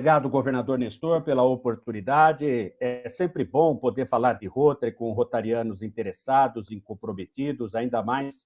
obrigado, governador Nestor, pela oportunidade. É sempre bom poder falar de Rotary com rotarianos interessados e comprometidos, ainda mais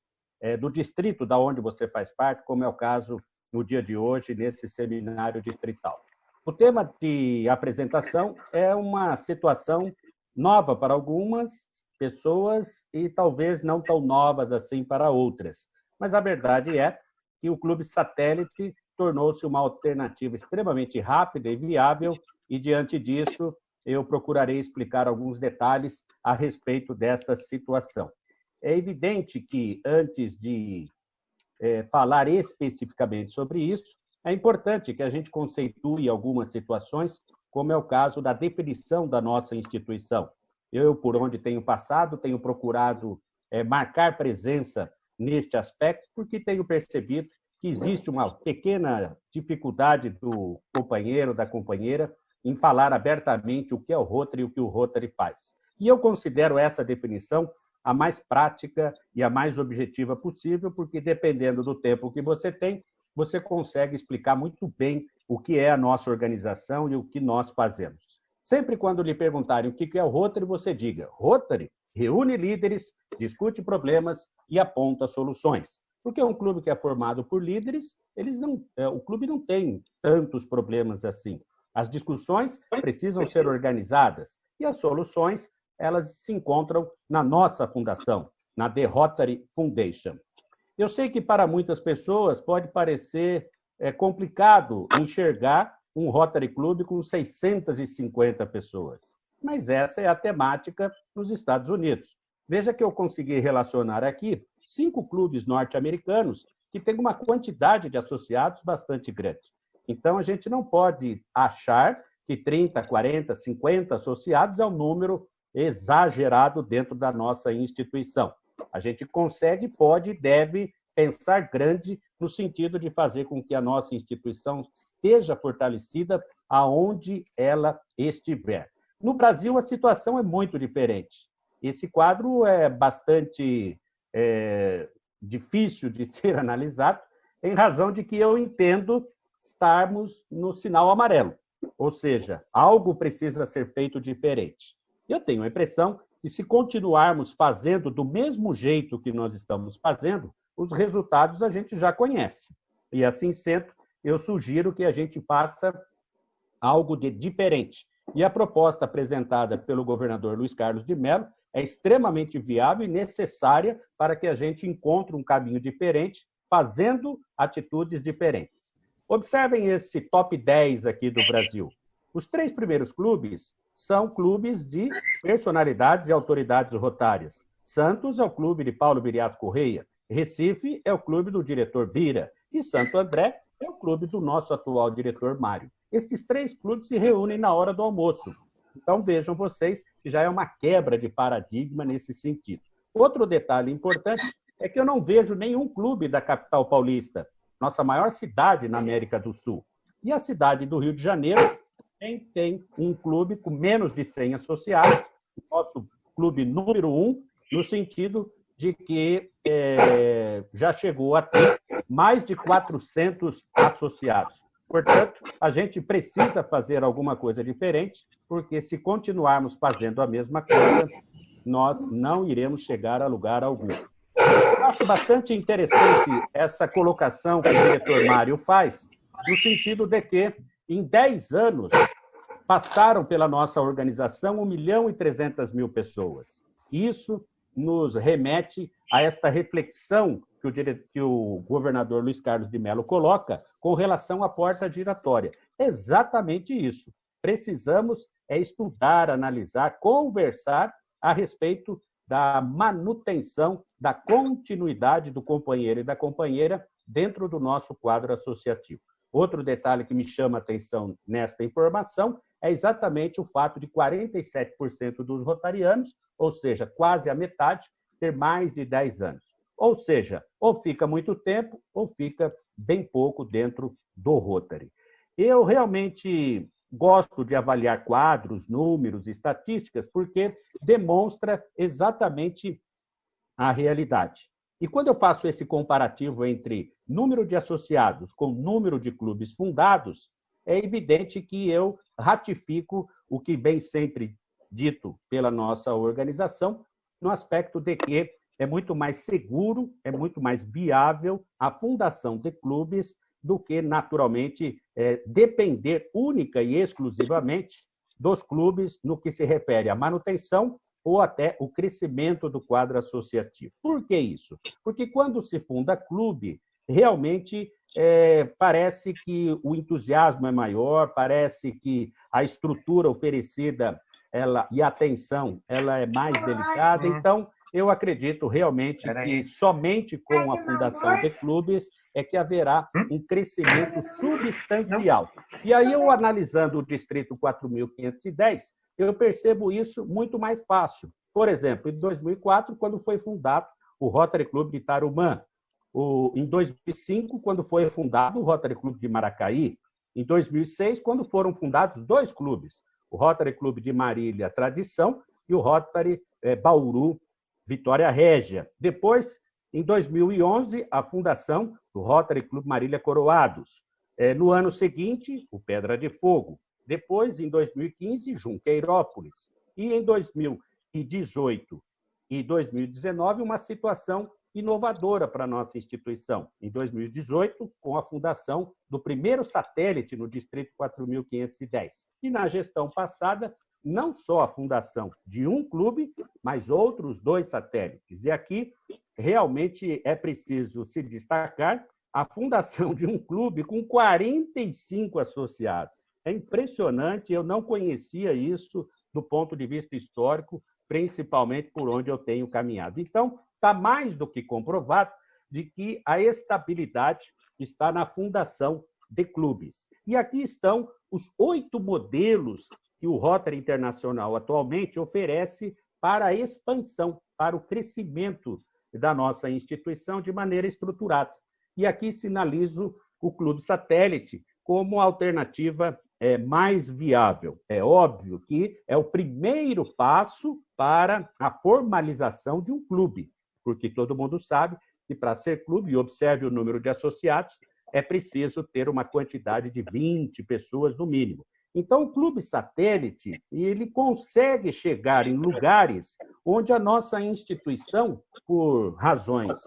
do distrito da onde você faz parte, como é o caso no dia de hoje, nesse seminário distrital. O tema de apresentação é uma situação nova para algumas pessoas e talvez não tão novas assim para outras. Mas a verdade é que o Clube Satélite tornou-se uma alternativa extremamente rápida e viável, e, diante disso, eu procurarei explicar alguns detalhes a respeito desta situação. É evidente que, antes de falar especificamente sobre isso, é importante que a gente conceitue algumas situações, como é o caso da definição da nossa instituição. Eu, por onde tenho passado, tenho procurado marcar presença neste aspecto, porque tenho percebido que existe uma pequena dificuldade do companheiro, da companheira, em falar abertamente o que é o Rotary e o que o Rotary faz. E eu considero essa definição a mais prática e a mais objetiva possível, porque, dependendo do tempo que você tem, você consegue explicar muito bem o que é a nossa organização e o que nós fazemos. Sempre quando lhe perguntarem o que é o Rotary, você diga: Rotary reúne líderes, discute problemas e aponta soluções. Porque é um clube que é formado por líderes, o clube não tem tantos problemas assim. As discussões precisam ser organizadas e as soluções elas se encontram na nossa fundação, na The Rotary Foundation. Eu sei que para muitas pessoas pode parecer complicado enxergar um Rotary Club com 650 pessoas, mas essa é a temática nos Estados Unidos. Veja que eu consegui relacionar aqui 5 clubes norte-americanos que têm uma quantidade de associados bastante grande. Então, a gente não pode achar que 30, 40, 50 associados é um número exagerado dentro da nossa instituição. A gente consegue, pode e deve pensar grande no sentido de fazer com que a nossa instituição esteja fortalecida aonde ela estiver. No Brasil, a situação é muito diferente. Esse quadro é bastante difícil de ser analisado, em razão de que eu entendo estarmos no sinal amarelo, ou seja, algo precisa ser feito diferente. Eu tenho a impressão que, se continuarmos fazendo do mesmo jeito que nós estamos fazendo, os resultados a gente já conhece. E, assim sendo, eu sugiro que a gente faça algo de diferente. E a proposta apresentada pelo governador Luiz Carlos de Mello é extremamente viável e necessária para que a gente encontre um caminho diferente, fazendo atitudes diferentes. Observem esse top 10 aqui do Brasil. Os 3 primeiros clubes são clubes de personalidades e autoridades rotárias. Santos é o clube de Paulo Viriato Correia, Recife é o clube do diretor Bira e Santo André é o clube do nosso atual diretor Mário. Estes 3 clubes se reúnem na hora do almoço. Então, vejam vocês que já é uma quebra de paradigma nesse sentido. Outro detalhe importante é que eu não vejo nenhum clube da capital paulista, nossa maior cidade na América do Sul. E a cidade do Rio de Janeiro tem um clube com menos de 100 associados, o nosso clube número 1, no sentido de que já chegou a ter mais de 400 associados. Portanto, a gente precisa fazer alguma coisa diferente, porque, se continuarmos fazendo a mesma coisa, nós não iremos chegar a lugar algum. Eu acho bastante interessante essa colocação que o diretor Mário faz, no sentido de que, em 10 anos, passaram pela nossa organização 1.300.000 pessoas. Isso nos remete a esta reflexão que o governador Luiz Carlos de Mello coloca com relação à porta giratória. Exatamente isso. Precisamos estudar, analisar, conversar a respeito da manutenção, da continuidade do companheiro e da companheira dentro do nosso quadro associativo. Outro detalhe que me chama a atenção nesta informação é exatamente o fato de 47% dos rotarianos, ou seja, quase a metade, ter mais de 10 anos. Ou seja, ou fica muito tempo, ou fica bem pouco dentro do Rotary. Eu realmente gosto de avaliar quadros, números, estatísticas, porque demonstra exatamente a realidade. E quando eu faço esse comparativo entre número de associados com número de clubes fundados, é evidente que eu ratifico o que vem sempre dito pela nossa organização, no aspecto de que é muito mais seguro, é muito mais viável a fundação de clubes do que, naturalmente, depender única e exclusivamente dos clubes no que se refere à manutenção ou até o crescimento do quadro associativo. Por que isso? Porque quando se funda clube, realmente parece que o entusiasmo é maior, parece que a estrutura oferecida e a atenção ela é mais delicada. Então, eu acredito realmente que somente com a fundação de clubes é que haverá um crescimento substancial. E aí, eu analisando o Distrito 4.510, eu percebo isso muito mais fácil. Por exemplo, em 2004, quando foi fundado o Rotary Clube de Tarumã, em 2005, quando foi fundado o Rotary Clube de Maracaí, em 2006, quando foram fundados 2 clubes, o Rotary Clube de Marília Tradição e o Rotary Bauru Vitória Régia. Depois, em 2011, a fundação do Rotary Clube Marília Coroados. No ano seguinte, o Pedra de Fogo. Depois, em 2015, Junqueirópolis. E em 2018 e 2019, uma situação inovadora para a nossa instituição. Em 2018, com a fundação do primeiro satélite no Distrito 4.510. E na gestão passada, não só a fundação de um clube, mas outros 2 satélites. E aqui, realmente, é preciso se destacar a fundação de um clube com 45 associados. É impressionante, eu não conhecia isso do ponto de vista histórico, principalmente por onde eu tenho caminhado. Então, está mais do que comprovado de que a estabilidade está na fundação de clubes. E aqui estão os 8 modelos que o Rotary Internacional atualmente oferece para a expansão, para o crescimento da nossa instituição de maneira estruturada. E aqui sinalizo o Clube Satélite como alternativa mais viável. É óbvio que é o primeiro passo para a formalização de um clube, porque todo mundo sabe que para ser clube, e observe o número de associados, é preciso ter uma quantidade de 20 pessoas no mínimo. Então, o Clube Satélite ele consegue chegar em lugares onde a nossa instituição, por razões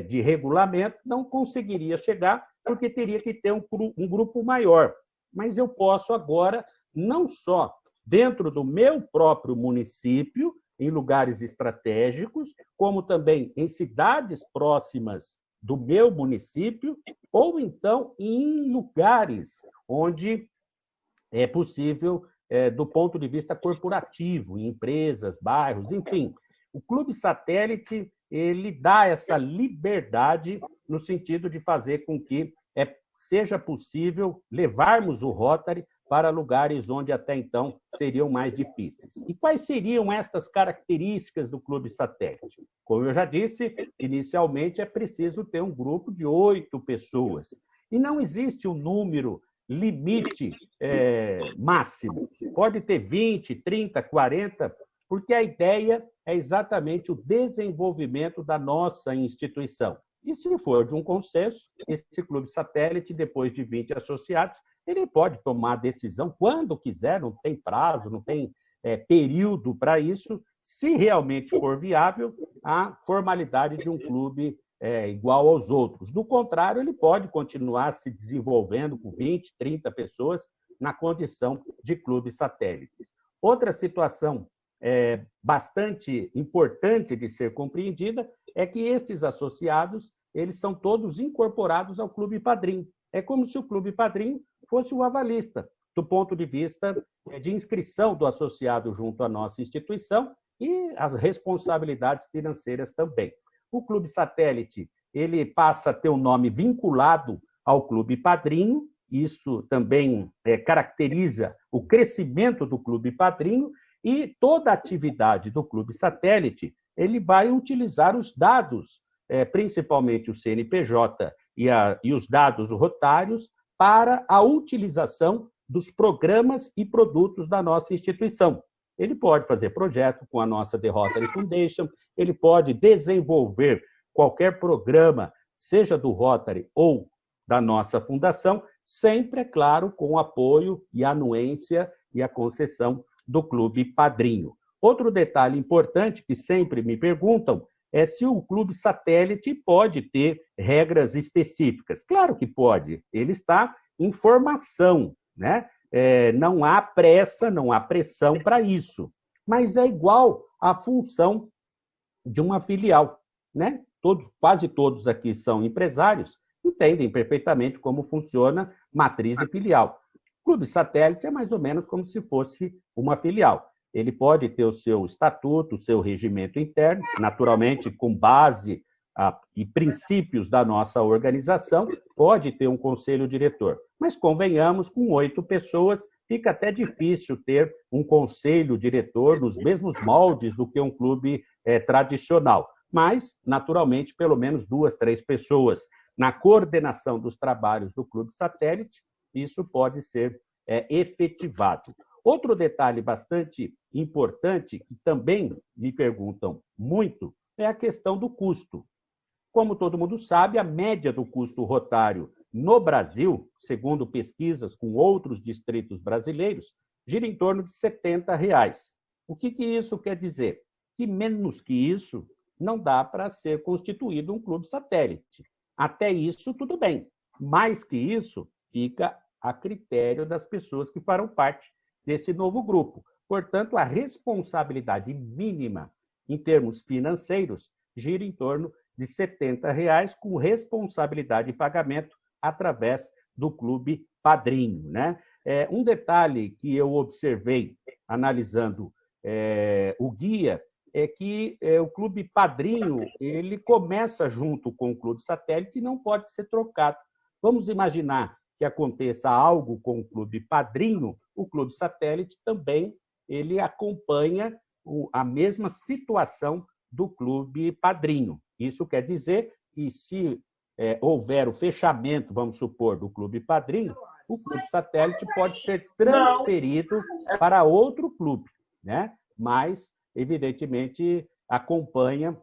de regulamento, não conseguiria chegar, porque teria que ter um grupo maior. Mas eu posso agora, não só dentro do meu próprio município, em lugares estratégicos, como também em cidades próximas do meu município, ou então em lugares onde é possível, do ponto de vista corporativo, em empresas, bairros, enfim. O Clube Satélite ele dá essa liberdade no sentido de fazer com que seja possível levarmos o Rotary para lugares onde até então seriam mais difíceis. E quais seriam estas características do Clube Satélite? Como eu já disse, inicialmente é preciso ter um grupo de 8 pessoas. E não existe um número limite máximo. Pode ter 20, 30, 40, porque a ideia é exatamente o desenvolvimento da nossa instituição. E se for de um consenso, esse Clube Satélite, depois de 20 associados, ele pode tomar a decisão quando quiser, não tem prazo, não tem período para isso, se realmente for viável, a formalidade de um clube igual aos outros. Do contrário, ele pode continuar se desenvolvendo com 20, 30 pessoas na condição de clube satélite. Outra situação bastante importante de ser compreendida é que estes associados eles são todos incorporados ao Clube Padrim. É como se o Clube Padrim fosse o avalista, do ponto de vista de inscrição do associado junto à nossa instituição e as responsabilidades financeiras também. O Clube Satélite ele passa a ter um nome vinculado ao Clube Padrinho, isso também caracteriza o crescimento do Clube Padrinho, e toda a atividade do Clube Satélite ele vai utilizar os dados, principalmente o CNPJ e os dados rotários, para a utilização dos programas e produtos da nossa instituição. Ele pode fazer projeto com a nossa The Rotary Foundation, ele pode desenvolver qualquer programa, seja do Rotary ou da nossa fundação, sempre, é claro, com o apoio e a anuência e a concessão do clube padrinho. Outro detalhe importante que sempre me perguntam é se o clube satélite pode ter regras específicas. Claro que pode, ele está em formação, né? Não há pressa, não há pressão para isso, mas é igual à função de uma filial, né? Quase todos aqui são empresários, entendem perfeitamente como funciona matriz e filial. Clube satélite é mais ou menos como se fosse uma filial. Ele pode ter o seu estatuto, o seu regimento interno, naturalmente com base e princípios da nossa organização, pode ter um conselho diretor. Mas convenhamos, com 8 pessoas, fica até difícil ter um conselho diretor nos mesmos moldes do que um clube tradicional. Mas, naturalmente, pelo menos 2, 3 pessoas na coordenação dos trabalhos do clube satélite, isso pode ser efetivado. Outro detalhe bastante importante, que também me perguntam muito, é a questão do custo. Como todo mundo sabe, a média do custo rotário no Brasil, segundo pesquisas com outros distritos brasileiros, gira em torno de R$ 70. O que isso quer dizer? Que menos que isso não dá para ser constituído um clube satélite. Até isso, tudo bem. Mais que isso, fica a critério das pessoas que farão parte desse novo grupo. Portanto, a responsabilidade mínima em termos financeiros gira em torno de R$ 70, com responsabilidade de pagamento através do clube padrinho, né? Um detalhe que eu observei analisando o guia é que o clube padrinho ele começa junto com o clube satélite e não pode ser trocado. Vamos imaginar que aconteça algo com o clube padrinho, o clube satélite também ele acompanha a mesma situação do clube padrinho. Isso quer dizer que se houver o fechamento, vamos supor, do clube padrinho, o clube satélite pode ser transferido para outro clube, né? Mas, evidentemente, acompanha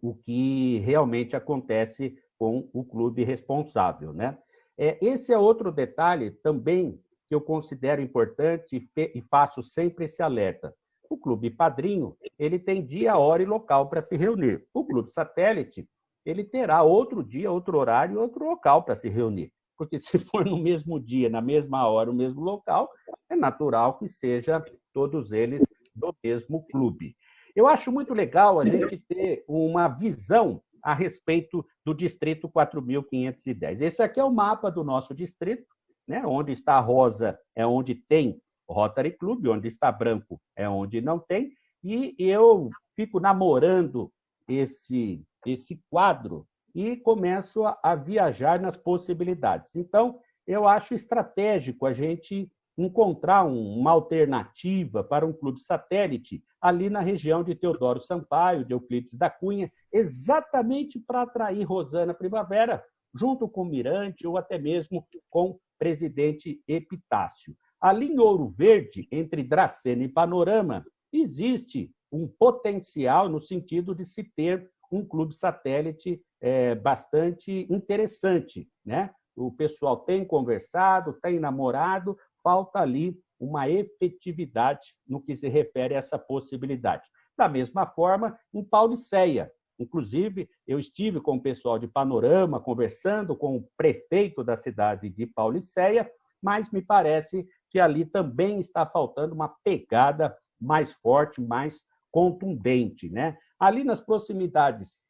o que realmente acontece com o clube responsável, né? Esse é outro detalhe também que eu considero importante e faço sempre esse alerta. O clube padrinho, ele tem dia, hora e local para se reunir. O clube satélite, ele terá outro dia, outro horário e outro local para se reunir. Porque se for no mesmo dia, na mesma hora, no mesmo local, é natural que seja todos eles do mesmo clube. Eu acho muito legal a gente ter uma visão a respeito do Distrito 4.510. Esse aqui é o mapa do nosso distrito, né? Onde está rosa é onde tem Rotary Club, onde está branco é onde não tem, e eu fico namorando esse quadro e começo a viajar nas possibilidades. Então, eu acho estratégico a gente encontrar uma alternativa para um clube satélite ali na região de Teodoro Sampaio, de Euclides da Cunha, exatamente para atrair Rosana Primavera, junto com Mirante ou até mesmo com Presidente Epitácio. Ali em Ouro Verde, entre Dracena e Panorama, existe um potencial no sentido de se ter um clube satélite bastante interessante, né? O pessoal tem conversado, tem namorado, falta ali uma efetividade no que se refere a essa possibilidade. Da mesma forma, em Paulicéia. Inclusive, eu estive com o pessoal de Panorama, conversando com o prefeito da cidade de Paulicéia, mas me parece que ali também está faltando uma pegada mais forte, mais contundente, né? Ali nas proximidades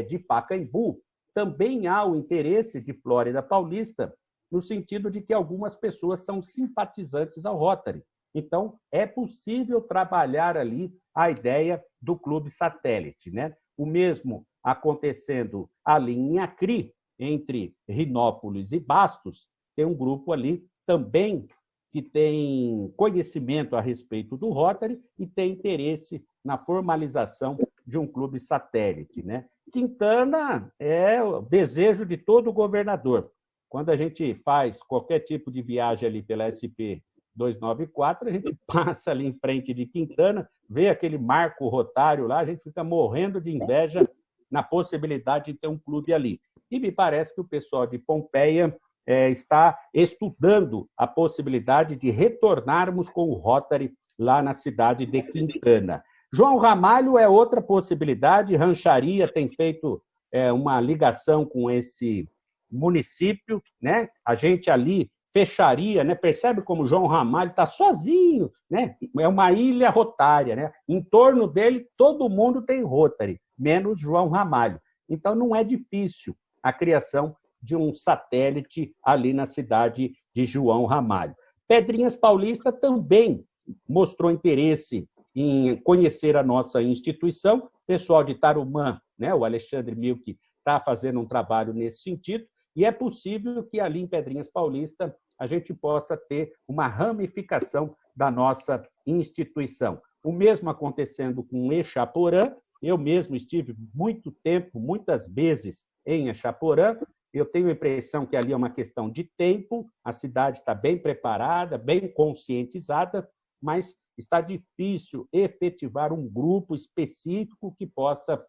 de Pacaembu, também há o interesse de Flórida Paulista, no sentido de que algumas pessoas são simpatizantes ao Rotary. Então, é possível trabalhar ali a ideia do clube satélite, né? O mesmo acontecendo ali em Acri, entre Rinópolis e Bastos, tem um grupo ali também que tem conhecimento a respeito do Rotary e tem interesse na formalização de um clube satélite, né? Quintana é o desejo de todo governador. Quando a gente faz qualquer tipo de viagem ali pela SP 294, a gente passa ali em frente de Quintana, vê aquele marco rotário lá, a gente fica morrendo de inveja na possibilidade de ter um clube ali. E me parece que o pessoal de Pompeia está estudando a possibilidade de retornarmos com o Rotary lá na cidade de Quintana. João Ramalho é outra possibilidade, Rancharia tem feito uma ligação com esse município, né? A gente ali fecharia, né? Percebe como João Ramalho está sozinho, né? É uma ilha rotária, né? Em torno dele, todo mundo tem Rotary, menos João Ramalho. Então, não é difícil a criação de um satélite ali na cidade de João Ramalho. Pedrinhas Paulista também mostrou interesse em conhecer a nossa instituição. O pessoal de Tarumã, né? O Alexandre Milk está fazendo um trabalho nesse sentido, e é possível que ali em Pedrinhas Paulista a gente possa ter uma ramificação da nossa instituição. O mesmo acontecendo com Exaporã. Eu mesmo estive muito tempo, muitas vezes em Exaporã. Eu tenho a impressão que ali é uma questão de tempo, a cidade está bem preparada, bem conscientizada, mas está difícil efetivar um grupo específico que possa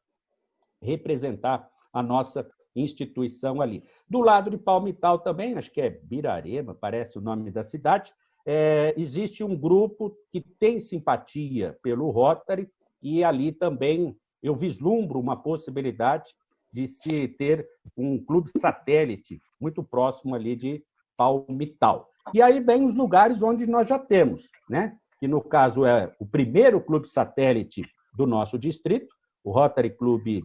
representar a nossa instituição ali. Do lado de Palmital também, acho que é Birarema, parece o nome da cidade, existe um grupo que tem simpatia pelo Rotary, e ali também eu vislumbro uma possibilidade de se ter um clube satélite muito próximo ali de Palmital. E aí vem os lugares onde nós já temos, né? Que no caso é o primeiro clube satélite do nosso distrito, o Rotary Clube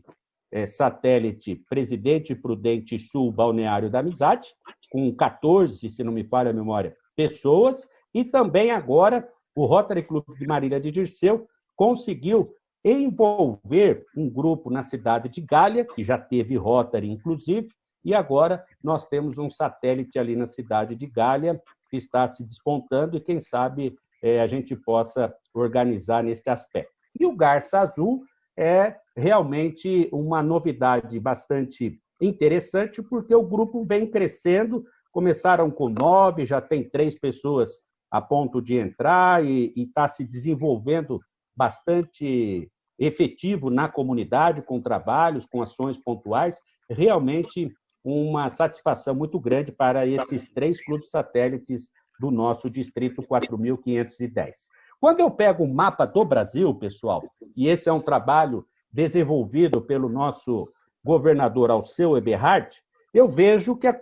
Satélite Presidente Prudente Sul Balneário da Amizade, com 14, se não me falha a memória, pessoas, e também agora o Rotary Clube de Marília de Dirceu conseguiu envolver um grupo na cidade de Galha, que já teve Rotary, inclusive, e agora nós temos um satélite ali na cidade de Galha, que está se despontando, e quem sabe a gente possa organizar nesse aspecto. E o Garça Azul é realmente uma novidade bastante interessante, porque o grupo vem crescendo, começaram com 9, já tem 3 pessoas a ponto de entrar e está se desenvolvendo bastante efetivo na comunidade, com trabalhos, com ações pontuais. Realmente uma satisfação muito grande para esses 3 clubes satélites do nosso Distrito 4.510. Quando eu pego o mapa do Brasil, pessoal, e esse é um trabalho desenvolvido pelo nosso governador Alceu Eberhard, eu vejo que a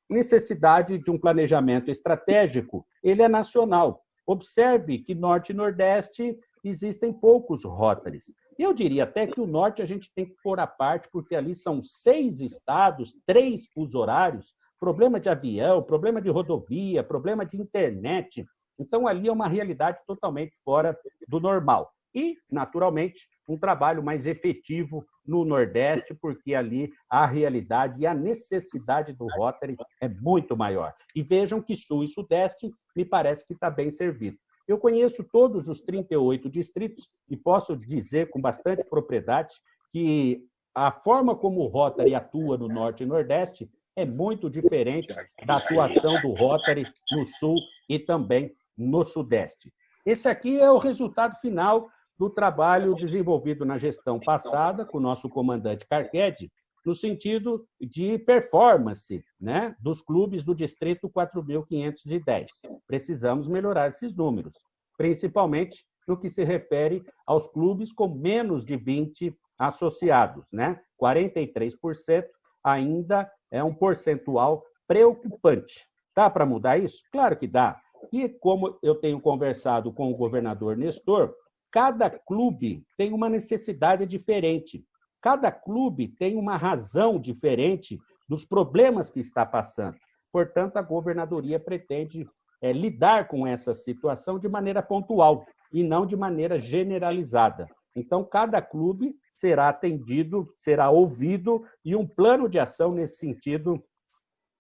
necessidade de um planejamento estratégico ele é nacional. Observe que Norte e Nordeste existem poucos Rotarys. Eu diria até que o Norte a gente tem que pôr à parte, porque ali são 6 estados, 3 fusos horários, problema de avião, problema de rodovia, problema de internet. Então, ali é uma realidade totalmente fora do normal. E, naturalmente, um trabalho mais efetivo no Nordeste, porque ali a realidade e a necessidade do Rotary é muito maior. E vejam que Sul e Sudeste me parece que está bem servido. Eu conheço todos os 38 distritos e posso dizer com bastante propriedade que a forma como o Rotary atua no Norte e Nordeste é muito diferente da atuação do Rotary no Sul e também no Sudeste. Esse aqui é o resultado final do trabalho desenvolvido na gestão passada com o nosso comandante Carquede, no sentido de performance, né, dos clubes do Distrito 4.510. Precisamos melhorar esses números, principalmente no que se refere aos clubes com menos de 20 associados, né? 43% ainda é um percentual preocupante. Dá para mudar isso? Claro que dá. E como eu tenho conversado com o governador Nestor, cada clube tem uma necessidade diferente. Cada clube tem uma razão diferente dos problemas que está passando. Portanto, a governadoria pretende lidar com essa situação de maneira pontual e não de maneira generalizada. Então, cada clube será atendido, será ouvido e um plano de ação nesse sentido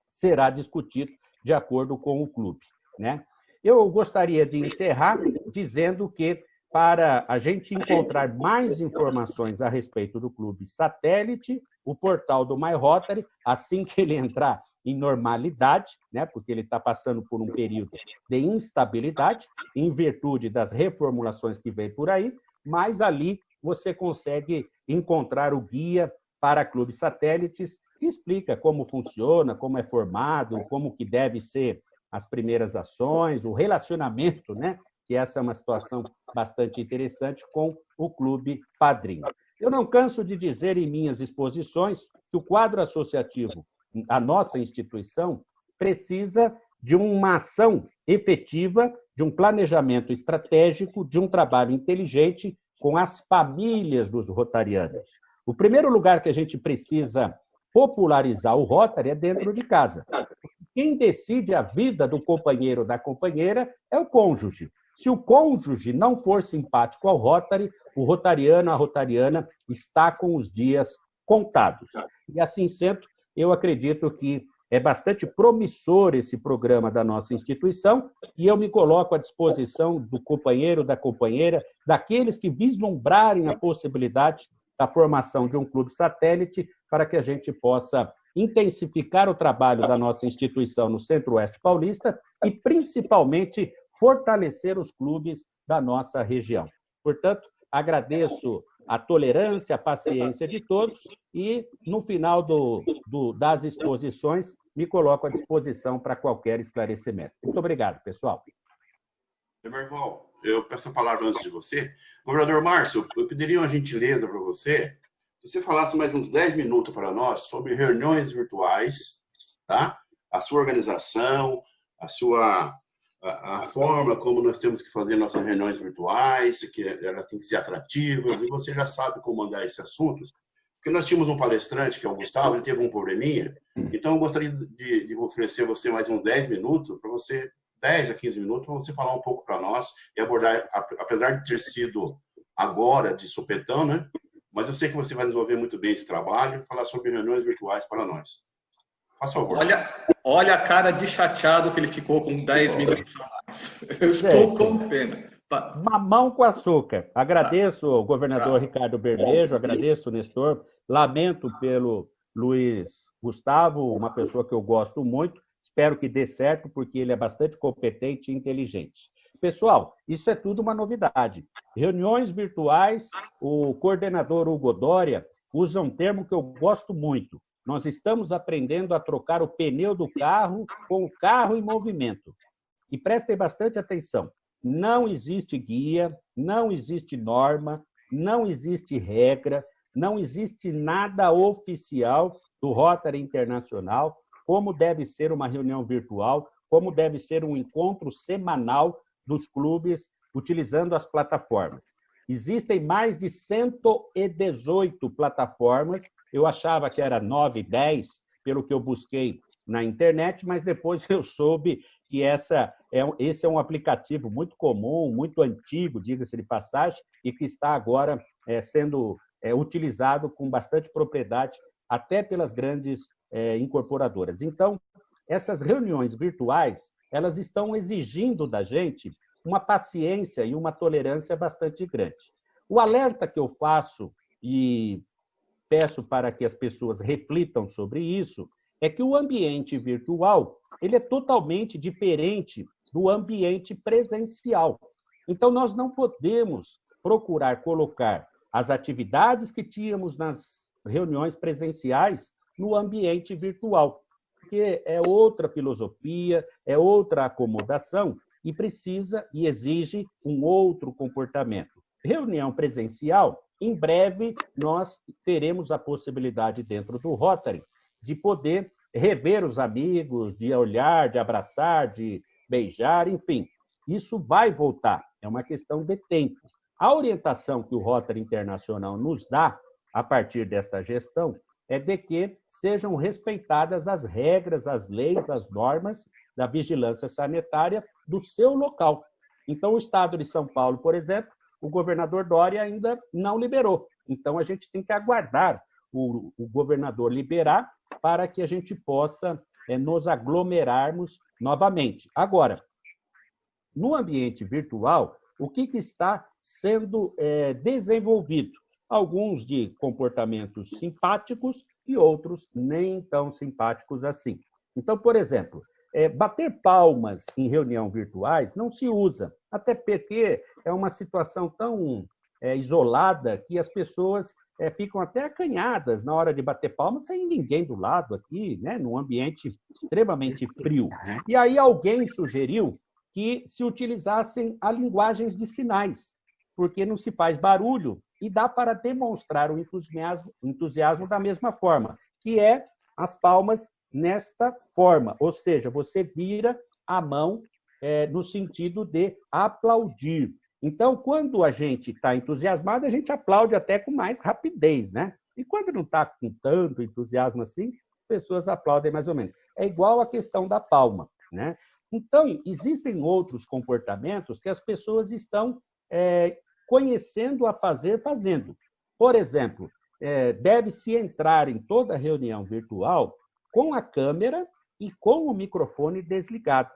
será discutido de acordo com o clube, né? Eu gostaria de encerrar dizendo que, para a gente encontrar mais informações a respeito do clube satélite, o portal do My Rotary, assim que ele entrar em normalidade, né, porque ele está passando por um período de instabilidade, em virtude das reformulações que vem por aí, mas ali você consegue encontrar o guia para clubes satélites que explica como funciona, como é formado, como que deve ser as primeiras ações, o relacionamento, né? Que essa é uma situação bastante interessante com o Clube Padrinho. Eu não canso de dizer em minhas exposições que o quadro associativo, a nossa instituição, precisa de uma ação efetiva, de um planejamento estratégico, de um trabalho inteligente com as famílias dos rotarianos. O primeiro lugar que a gente precisa popularizar o Rotary é dentro de casa. Quem decide a vida do companheiro ou da companheira é o cônjuge. Se o cônjuge não for simpático ao Rotary, o rotariano, a rotariana, está com os dias contados. E assim sendo, eu acredito que é bastante promissor esse programa da nossa instituição e eu me coloco à disposição do companheiro, da companheira, daqueles que vislumbrarem a possibilidade da formação de um clube satélite para que a gente possa intensificar o trabalho da nossa instituição no Centro-Oeste Paulista e, principalmente, fortalecer os clubes da nossa região. Portanto, agradeço a tolerância, a paciência de todos e, no final das exposições, me coloco à disposição para qualquer esclarecimento. Muito obrigado, pessoal. Meu irmão, eu peço a palavra antes de você. Governador Márcio, eu pediria uma gentileza para você, se você falasse mais uns 10 minutos para nós sobre reuniões virtuais, tá? A sua organização, a forma como nós temos que fazer nossas reuniões virtuais, que ela tem que ser atrativa, e você já sabe como andar esse assunto. Porque nós tínhamos um palestrante, que é o Gustavo, ele teve um probleminha, então eu gostaria de oferecer a você mais uns 10 minutos, para você, 10 a 15 minutos, para você falar um pouco para nós e abordar, apesar de ter sido agora de supetão, né? Mas eu sei que você vai desenvolver muito bem esse trabalho e falar sobre reuniões virtuais para nós. Faça favor. Olha a cara de chateado que ele ficou com 10 minutos a mais. Eu estou com pena. Mamão com açúcar. Agradeço o governador Ricardo Bermejo, agradeço o Nestor, lamento pelo Luiz Gustavo, uma pessoa que eu gosto muito, espero que dê certo, porque ele é bastante competente e inteligente. Pessoal, isso é tudo uma novidade. Reuniões virtuais, o coordenador Hugo Dória usa um termo que eu gosto muito. Nós estamos aprendendo a trocar o pneu do carro com o carro em movimento. E prestem bastante atenção. Não existe guia, não existe norma, não existe regra, não existe nada oficial do Rotary Internacional, como deve ser uma reunião virtual, como deve ser um encontro semanal dos clubes utilizando as plataformas. Existem mais de 118 plataformas, eu achava que era 9, 10, pelo que eu busquei na internet, mas depois eu soube que esse é um aplicativo muito comum, muito antigo, diga-se de passagem, e que está agora sendo utilizado com bastante propriedade, até pelas grandes incorporadoras. Então, essas reuniões virtuais, elas estão exigindo da gente uma paciência e uma tolerância bastante grande. O alerta que eu faço e peço para que as pessoas reflitam sobre isso é que o ambiente virtual ele é totalmente diferente do ambiente presencial. Então, nós não podemos procurar colocar as atividades que tínhamos nas reuniões presenciais no ambiente virtual, porque é outra filosofia, é outra acomodação e precisa e exige um outro comportamento. Reunião presencial, em breve nós teremos a possibilidade dentro do Rotary de poder rever os amigos, de olhar, de abraçar, de beijar, enfim. Isso vai voltar, é uma questão de tempo. A orientação que o Rotary Internacional nos dá, a partir desta gestão, é de que sejam respeitadas as regras, as leis, as normas da vigilância sanitária do seu local. Então, o Estado de São Paulo, por exemplo, o governador Dória ainda não liberou. Então, a gente tem que aguardar o governador liberar para que a gente possa nos aglomerarmos novamente. Agora, no ambiente virtual, o que está sendo desenvolvido? Alguns de comportamentos simpáticos e outros nem tão simpáticos assim. Então, por exemplo, bater palmas em reunião virtuais não se usa, até porque é uma situação tão isolada que as pessoas ficam até acanhadas na hora de bater palmas, sem ninguém do lado aqui, né, num ambiente extremamente frio. E aí alguém sugeriu que se utilizassem a linguagens de sinais, porque não se faz barulho e dá para demonstrar o entusiasmo da mesma forma, que é as palmas nesta forma, ou seja, você vira a mão no sentido de aplaudir. Então, quando a gente está entusiasmado, a gente aplaude até com mais rapidez, né? E quando não está com tanto entusiasmo assim, as pessoas aplaudem mais ou menos. É igual a questão da palma, né? Então, existem outros comportamentos que as pessoas estão conhecendo a fazer fazendo. Por exemplo, deve-se entrar em toda reunião virtual com a câmera e com o microfone desligado.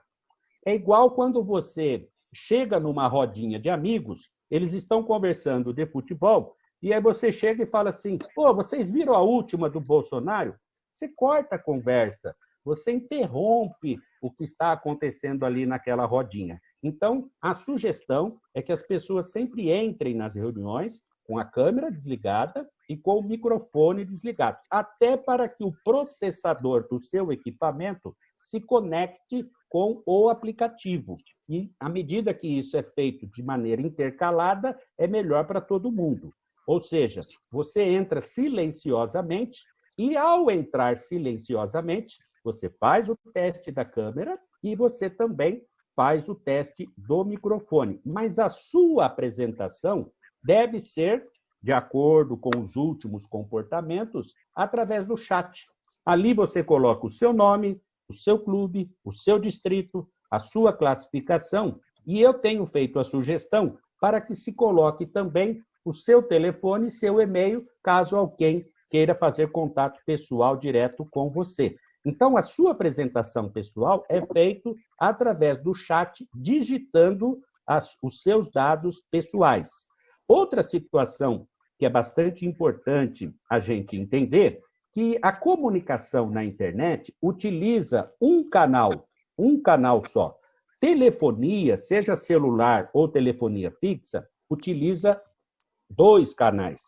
É igual quando você chega numa rodinha de amigos, eles estão conversando de futebol, e aí você chega e fala assim, pô, vocês viram a última do Bolsonaro? Você corta a conversa, você interrompe o que está acontecendo ali naquela rodinha. Então, a sugestão é que as pessoas sempre entrem nas reuniões com a câmera desligada e com o microfone desligado, até para que o processador do seu equipamento se conecte com o aplicativo. E, à medida que isso é feito de maneira intercalada, é melhor para todo mundo. Ou seja, você entra silenciosamente e, ao entrar silenciosamente, você faz o teste da câmera e você também faz o teste do microfone. Mas a sua apresentação deve ser, de acordo com os últimos comportamentos, através do chat. Ali você coloca o seu nome, o seu clube, o seu distrito, a sua classificação, e eu tenho feito a sugestão para que se coloque também o seu telefone e seu e-mail, caso alguém queira fazer contato pessoal direto com você. Então, a sua apresentação pessoal é feita através do chat, digitando os seus dados pessoais. Outra situação que é bastante importante a gente entender, que a comunicação na internet utiliza um canal só. Telefonia, seja celular ou telefonia fixa, utiliza 2 canais.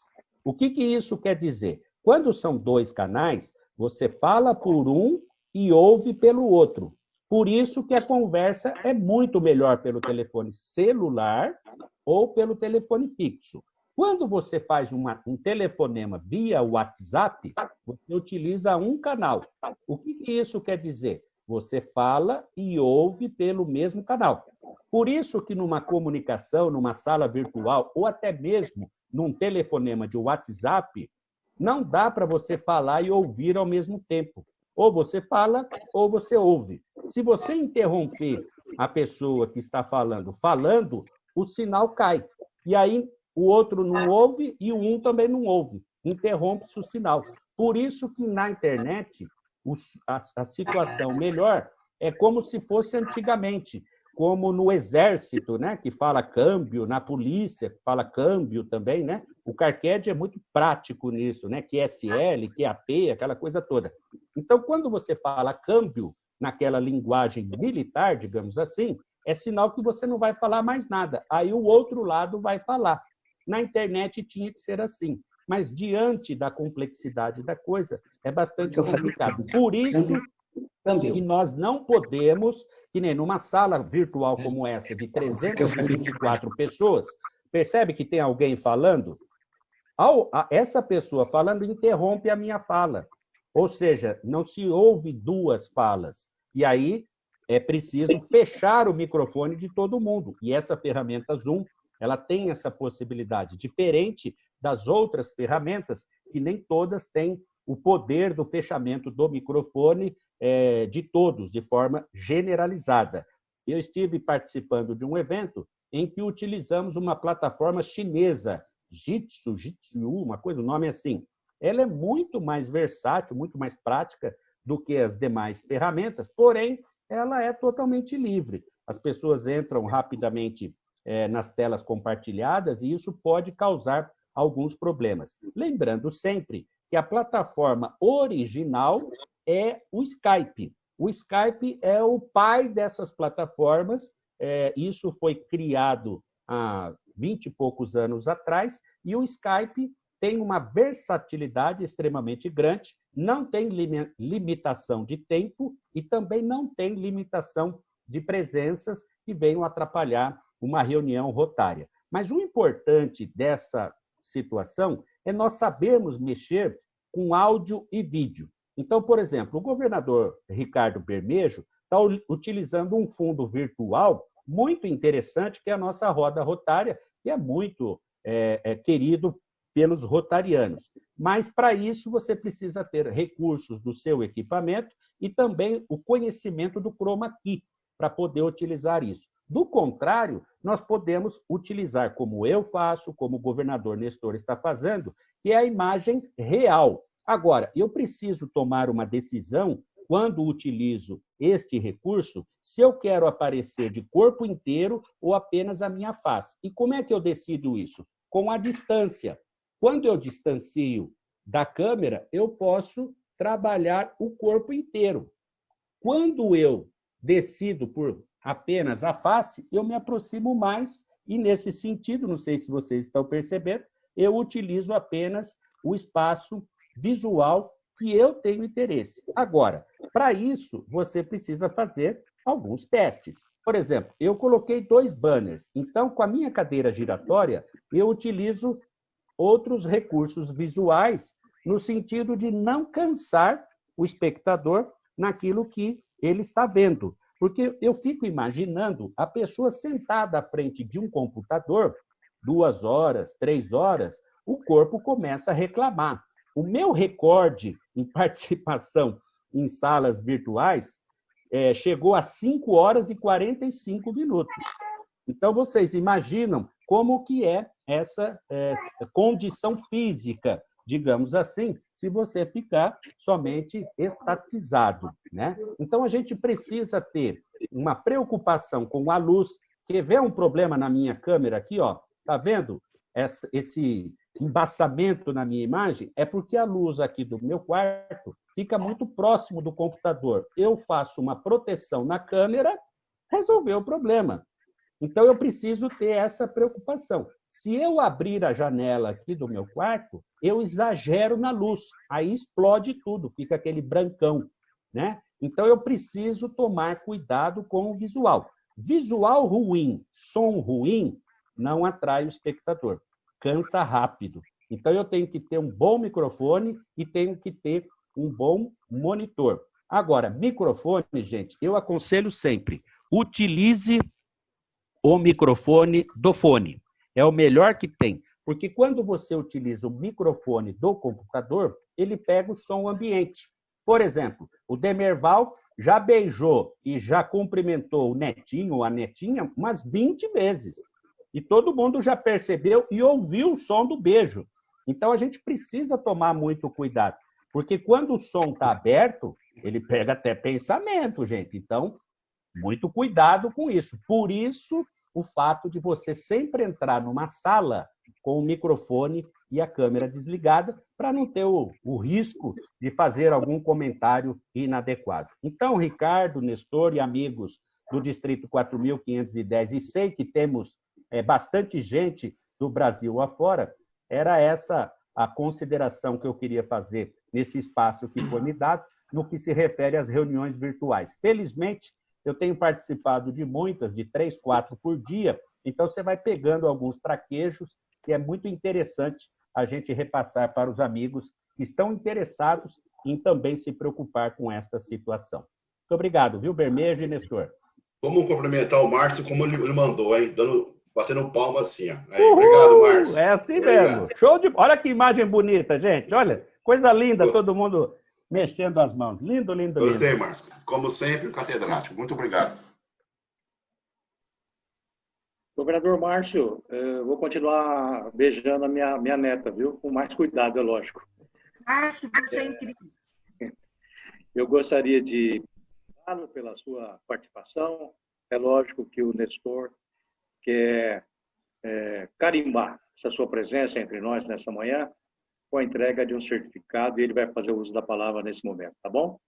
O que isso quer dizer? Quando são 2 canais, você fala por um e ouve pelo outro. Por isso que a conversa é muito melhor pelo telefone celular ou pelo telefone fixo. Quando você faz um telefonema via WhatsApp, você utiliza um canal. O que isso quer dizer? Você fala e ouve pelo mesmo canal. Por isso que numa comunicação, numa sala virtual, ou até mesmo num telefonema de WhatsApp, não dá para você falar e ouvir ao mesmo tempo. Ou você fala, ou você ouve. Se você interromper a pessoa que está falando, o sinal cai. E aí o outro não ouve e o um também não ouve. Interrompe-se o sinal. Por isso que na internet a situação melhor é como se fosse antigamente, como no exército, né, que fala câmbio, na polícia, que fala câmbio também, né? O Carcad é muito prático nisso, né? QSL, QAP, aquela coisa toda. Então, quando você fala câmbio naquela linguagem militar, digamos assim, é sinal que você não vai falar mais nada. Aí o outro lado vai falar. Na internet tinha que ser assim. Mas, diante da complexidade da coisa, é bastante complicado. Por isso que nós não podemos, que nem numa sala virtual como essa, de 324 pessoas, percebe que tem alguém falando? Essa pessoa falando interrompe a minha fala. Ou seja, não se ouve 2 falas. E aí é preciso fechar o microfone de todo mundo. E essa ferramenta Zoom, ela tem essa possibilidade, diferente das outras ferramentas, que nem todas têm o poder do fechamento do microfone de todos, de forma generalizada. Eu estive participando de um evento em que utilizamos uma plataforma chinesa, Jitsu, uma coisa, o nome é assim. Ela é muito mais versátil, muito mais prática do que as demais ferramentas, porém, ela é totalmente livre. As pessoas entram rapidamente nas telas compartilhadas e isso pode causar alguns problemas. Lembrando sempre que a plataforma original é o Skype. O Skype é o pai dessas plataformas. Isso foi criado há 20 e poucos anos atrás e o Skype tem uma versatilidade extremamente grande, não tem limitação de tempo e também não tem limitação de presenças que venham atrapalhar uma reunião rotária. Mas o importante dessa situação é nós sabermos mexer com áudio e vídeo. Então, por exemplo, o governador Ricardo Bermejo está utilizando um fundo virtual muito interessante, que é a nossa roda rotária, que é muito querido pelos rotarianos. Mas, para isso, você precisa ter recursos do seu equipamento e também o conhecimento do chroma key para poder utilizar isso. Do contrário, nós podemos utilizar, como eu faço, como o governador Nestor está fazendo, que é a imagem real. Agora, eu preciso tomar uma decisão quando utilizo este recurso, se eu quero aparecer de corpo inteiro ou apenas a minha face. E como é que eu decido isso? Com a distância. Quando eu distancio da câmera, eu posso trabalhar o corpo inteiro. Quando eu decido por apenas a face, eu me aproximo mais e, nesse sentido, não sei se vocês estão percebendo, eu utilizo apenas o espaço visual que eu tenho interesse. Agora, para isso, você precisa fazer alguns testes. Por exemplo, eu coloquei 2 banners. Então, com a minha cadeira giratória, eu utilizo outros recursos visuais no sentido de não cansar o espectador naquilo que ele está vendo. Porque eu fico imaginando a pessoa sentada à frente de um computador, 2 horas, 3 horas, o corpo começa a reclamar. O meu recorde em participação em salas virtuais chegou a 5 horas e 45 minutos. Então, vocês imaginam como que é essa condição física, digamos assim, se você ficar somente estatizado, né? Então, a gente precisa ter uma preocupação com a luz. Quer ver um problema na minha câmera aqui, ó? Tá vendo esse embaçamento na minha imagem? É porque a luz aqui do meu quarto fica muito próximo do computador. Eu faço uma proteção na câmera, resolveu o problema. Então, eu preciso ter essa preocupação. Se eu abrir a janela aqui do meu quarto, eu exagero na luz, aí explode tudo, fica aquele brancão, né? Então, eu preciso tomar cuidado com o visual. Visual ruim, som ruim, não atrai o espectador, cansa rápido. Então, eu tenho que ter um bom microfone e tenho que ter um bom monitor. Agora, microfone, gente, eu aconselho sempre, utilize o microfone do fone. É o melhor que tem, porque quando você utiliza o microfone do computador, ele pega o som ambiente. Por exemplo, o Demerval já beijou e já cumprimentou o netinho ou a netinha umas 20 vezes. E todo mundo já percebeu e ouviu o som do beijo. Então, a gente precisa tomar muito cuidado, porque quando o som está aberto, ele pega até pensamento, gente. Então, muito cuidado com isso. Por isso, o fato de você sempre entrar numa sala com o microfone e a câmera desligada, para não ter o risco de fazer algum comentário inadequado. Então, Ricardo, Nestor e amigos do Distrito 4.510, e sei que temos bastante gente do Brasil afora, era essa a consideração que eu queria fazer nesse espaço que foi me dado, no que se refere às reuniões virtuais. Felizmente, eu tenho participado de muitas, de 3, 4 por dia, então você vai pegando alguns traquejos, que é muito interessante a gente repassar para os amigos que estão interessados em também se preocupar com esta situação. Muito obrigado, viu, Bermejo e Nestor? Vamos cumprimentar o Márcio como ele mandou, hein? Batendo palma assim, ó. Aí, obrigado, Márcio. É assim mesmo. Show de... Olha que imagem bonita, gente. Olha, coisa linda, todo mundo mexendo as mãos. Lindo, lindo, lindo. Gostei, Márcio. Como sempre, catedrático. Muito obrigado. Governador Márcio, vou continuar beijando a minha neta, viu? Com mais cuidado, é lógico. Márcio, você é incrível. Eu gostaria de obrigado pela sua participação. É lógico que o Nestor quer carimbar essa sua presença entre nós nessa manhã com a entrega de um certificado e ele vai fazer uso da palavra nesse momento, tá bom?